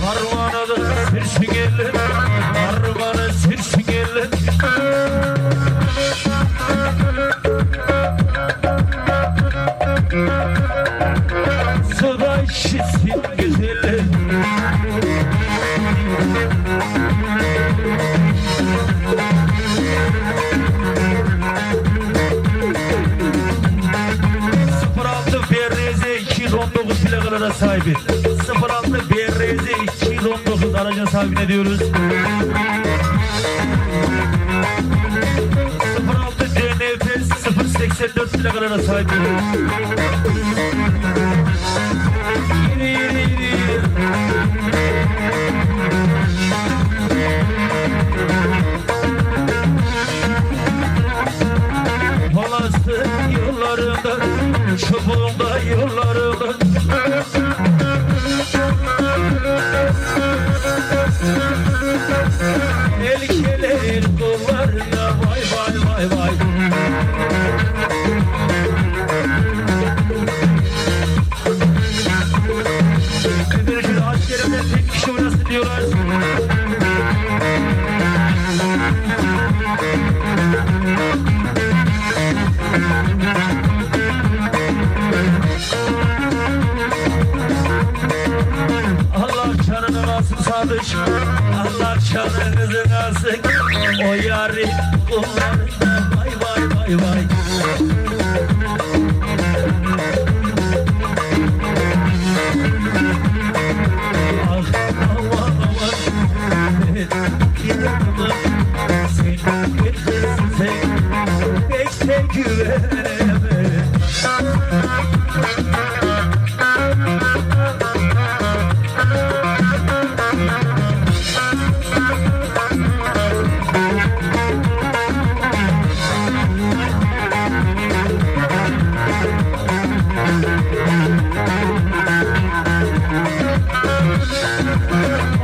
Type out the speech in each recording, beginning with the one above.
Harmana da sirsin eller, harmana sirsin eller. Suda şişsin güzeller. Plakalara sahibi 06 BRZ 219 aracın sahibine diyoruz. 06 DNF 084 plakalara sahibi. Palas'ın yollarında, çubuğunda yollarında. Elkelerin kollarında vay vay vay vay. Bir gün askerimde tek kişi oynasın diyorlar. Allah canını alsın sadıç, Allah canınızı alsın. O yâri kullarında vay vay vay vay. Ah aman aman, sen bir kızsın sen, hiç de güveneme.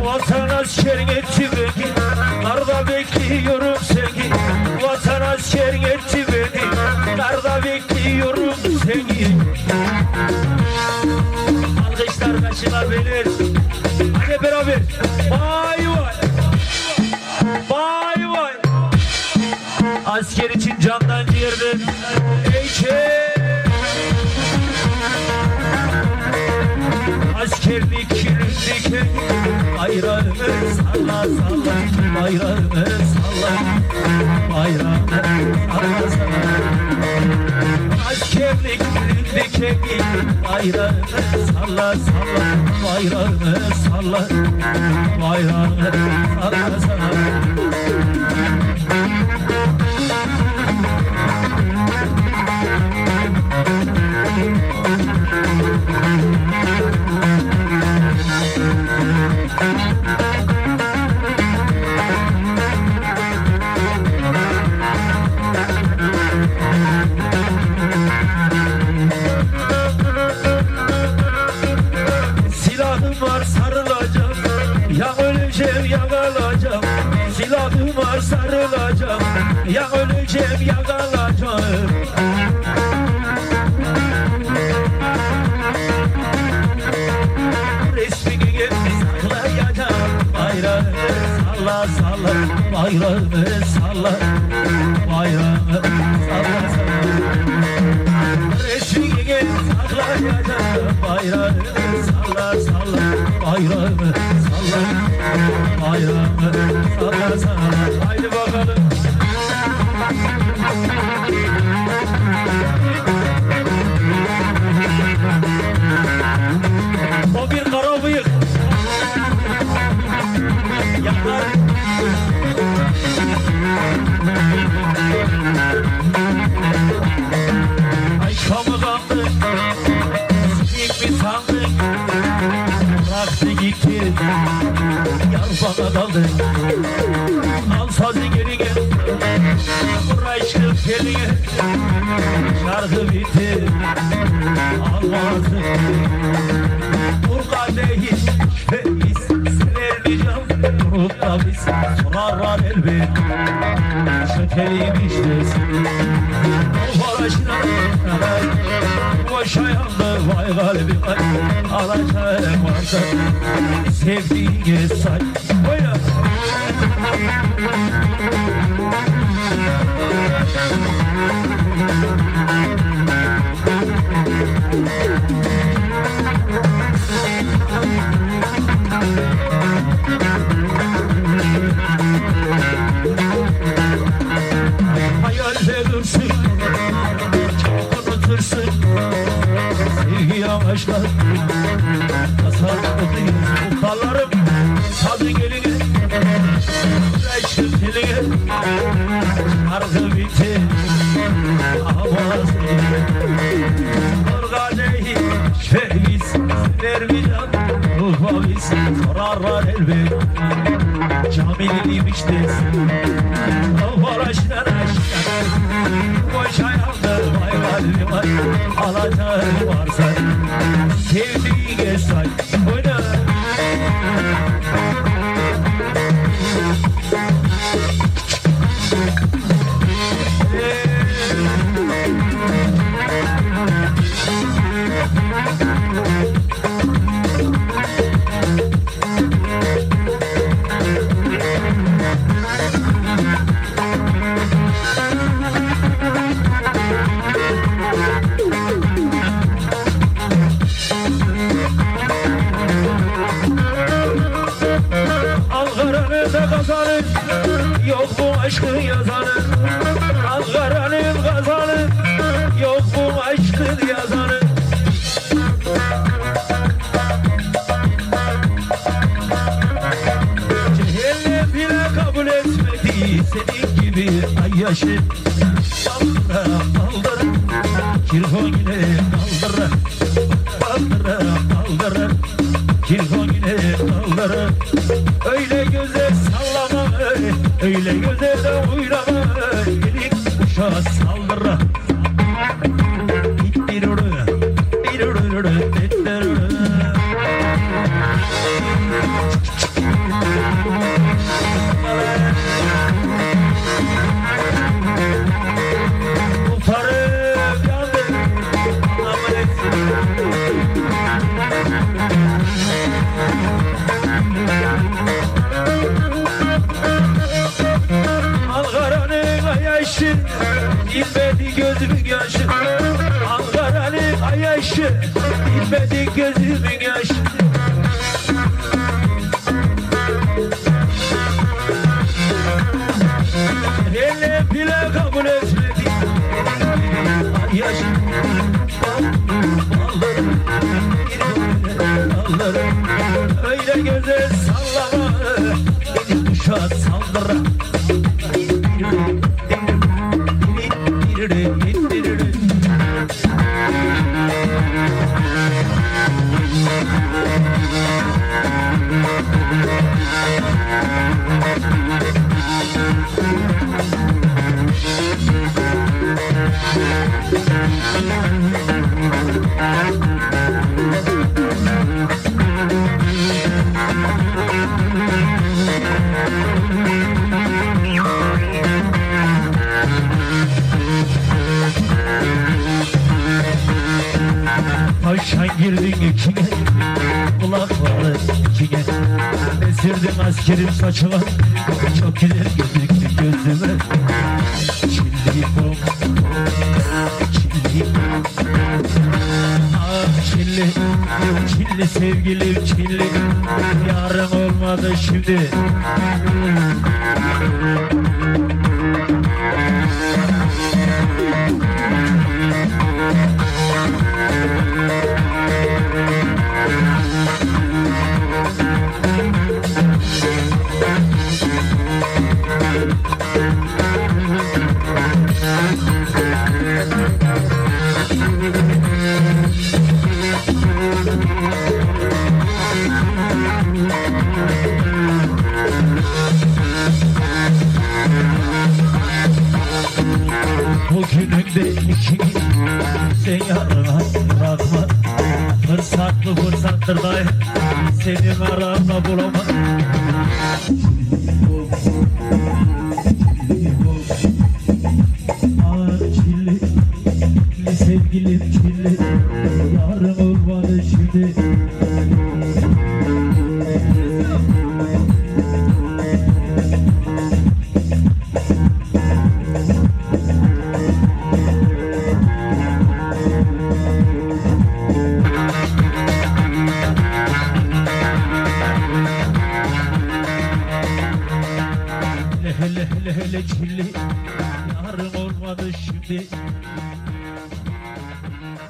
Vatan askerin etti beni, karda bekliyorum seni. Vatan askerin etti beni, karda bekliyorum seni. Alkışlar kaçılabilir. Hadi beraber. Vay vay. Vay vay. Asker için candan ciğerden. Eyke. Askerlik kirlike, bayrağımı salla salla, bayrağımı salla, bayrağımı salla salla. Askerlik kirlike, bayrağımı salla salla, bayrağımı salla, bayrağımı salla salla. Silahım var sarılacağım, ya öleceğim ya kalacağım. Silahım var sarılacağım, ya öleceğim ya kalacağım. Resmini saklayacağım, bayrağımı salla salla, bayrağımı salla, bayrağımı salla salla. Resmini saklayacağım, bayrağımı salla salla, bayrağımı salla, bayrağımı salla salla. Haydi bakalım. O bir kara bıyık. Yakar. Ay kamudandı, sikik mi sandın? Bıraktı gitti, yar bana daldı. Al sazı geri gel, buraya çıkıp geline. Şarkı bitti, almazdı. Vur kadehi, biz severmeyeceğim. Unutma biz sorarlar elbet. teliymiş desin. Ufalaşına boş ayağımda vay kalbim ay. Alacağım varsa sevdiğine say. Oyna. Hayalde dursun, çok unutursun. Sevgi yavaşlar, tasarladıyız dallarım. Tadı geline, reçtim diline. Şarkı bitti, avazı. Organeyi şehviz, vermeyeceğim. Ruhvaviz, sorarlar elbet. Camiliymiş desin. Ufalaşlar aşkına. Boş ayağımda vay kalbim ay. Alacağım varsa sevdiğine say. Oyna. Ankara'nın da kazanı yok bu aşkın yazanı. Ankara'nın kazanı yok bu aşkın yazanı. Cehennem bile kabul etmedi senin gibi ay yaşı. Kaldıra kaldıra kirkon yine kaldıra. Kaldıra kaldıra kirkon yine kaldıra. Öyle göze sallama, öyle göze de oynama. Elik uşağı saldıra. Utarım yandım, aman etsin. Ankara'nın ayaşı, bilmedi gözümün yaşı. Ankara'nın ayaşı, bilmedi gözümün yaşı. Elle bile kabul etmedi ayaşı. Balları, öyle göze sallama, beni kuşağı saldıra. Paşan girdin içine, kulakları içine. Esirdin askerim saçıma, çok güzel gözüktü gözüme. Çilli bom, çilli. Ah çilli, çilli sevgilim çilli. Yarın olmadı şimdi. Bugünün de ikini sen yarına bırakma. Fırsatlı fırsattır dahi senin aranda bulamam. çilli. Yarım olmadı şimdi